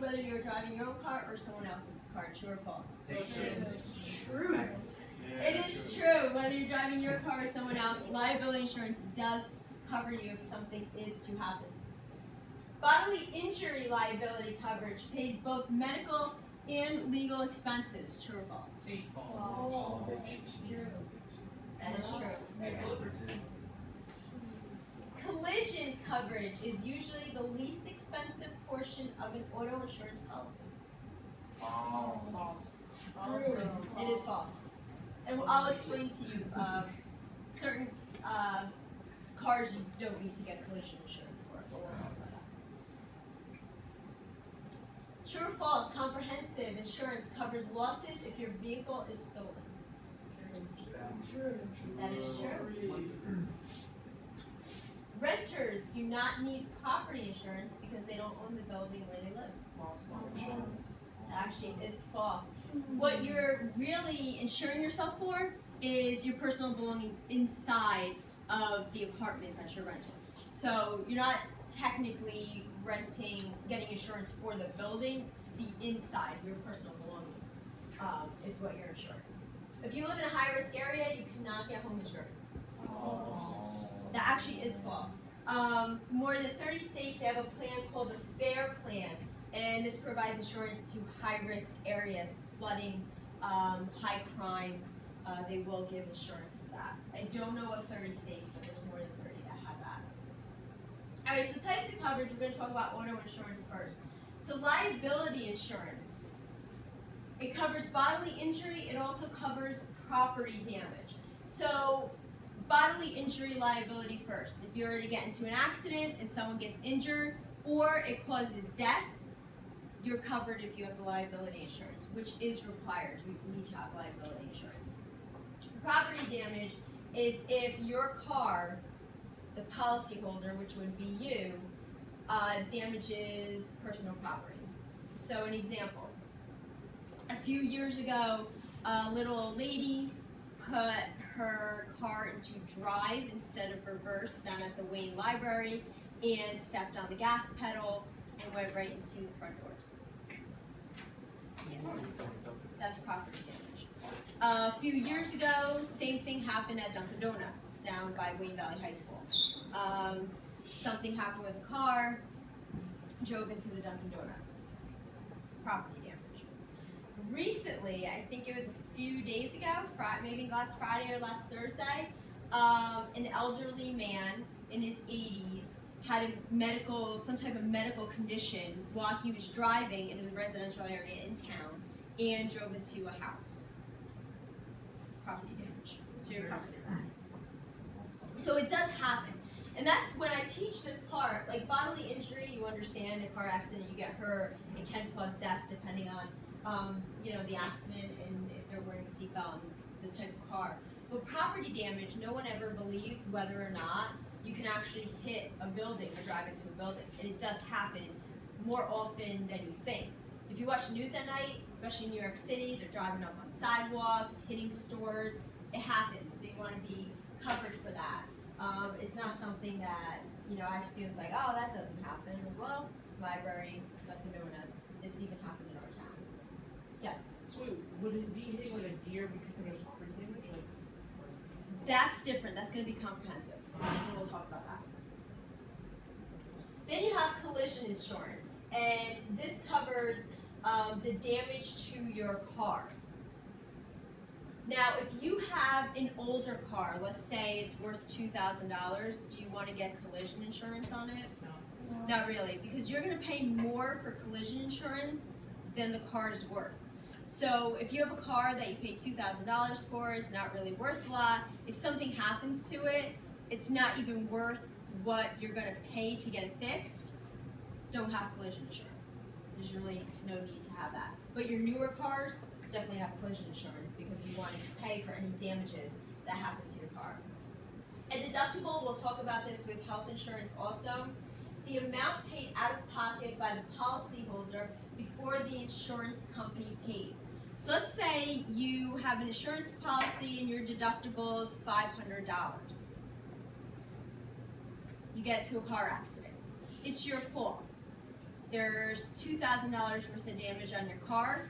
whether you're driving your own car or someone else's car. True or false? True. It is true. Whether you're driving your car or someone else, liability insurance does cover you if something is to happen. Bodily injury liability coverage pays both medical and legal expenses. True or false? False. That is true. Collision coverage is usually the least expensive portion of an auto insurance policy. It is false. And I'll explain to you certain cars you don't need to get collision insurance for. But we'll talk about that. True or false, comprehensive insurance covers losses if your vehicle is stolen. True. That is true. Renters do not need property insurance because they don't own the building where they live. That actually is false. What you're really insuring yourself for is your personal belongings inside of the apartment that you're renting. So you're not technically getting insurance for the building. The inside, your personal belongings, is what you're insuring. If you live in a high-risk area, you cannot get home insurance. That actually is false. More than 30 states have a plan called the FAIR Plan, and this provides insurance to high-risk areas, flooding, high crime. They will give insurance to that. I don't know what 30 states, but there's more than 30 that have that. All right, so types of coverage, we're going to talk about auto insurance first. So liability insurance, it covers bodily injury. It also covers property damage. So bodily injury liability first. If you were to get into an accident and someone gets injured or it causes death, you're covered if you have the liability insurance, which is required. You need to have liability insurance. Property damage is if your car, the policyholder, which would be you, damages personal property. So an example, a few years ago, a little old lady put her car into drive instead of reverse down at the Wayne Library and stepped on the gas pedal and went right into the front doors. Yes. That's property damage. A few years ago, same thing happened at Dunkin' Donuts down by Wayne Valley High School. Something happened with a car, drove into the Dunkin' Donuts. Property damage. Recently, I think it was a few days ago, maybe last Friday or last Thursday, an elderly man in his 80s had some type of medical condition while he was driving in a residential area in town and drove into a house. Property damage. Serious property damage. So it does happen. And that's when I teach this part, like bodily injury, you understand, a car accident, you get hurt, it can cause death depending on the accident and if they're wearing a seatbelt and the type of car. But property damage, no one ever believes whether or not you can actually hit a building or drive into a building. And it does happen more often than you think. If you watch the news at night, especially in New York City, they're driving up on sidewalks, hitting stores. It happens, so you want to be covered for that. It's not something that, I have students like, oh, that doesn't happen. Well, library, Dunkin' Donuts, it's even happened in our town. Yeah. So would it be hitting like a deer because there's property damage? That's different. That's going to be comprehensive. We'll talk about that. Then you have collision insurance, and this covers the damage to your car. Now, if you have an older car, let's say it's worth $2,000, do you want to get collision insurance on it? No. Not really, because you're going to pay more for collision insurance than the car is worth. So if you have a car that you paid $2,000 for, it's not really worth a lot. If something happens to it, it's not even worth what you're going to pay to get it fixed. Don't have collision insurance. There's really no need to have that. But your newer cars definitely have collision insurance because you wanted to pay for any damages that happen to your car. A deductible, we'll talk about this with health insurance also. The amount paid out of pocket by the policyholder before the insurance company pays. So let's say you have an insurance policy and your deductible is $500. You get into a car accident. It's your fault. there's $2,000 worth of damage on your car,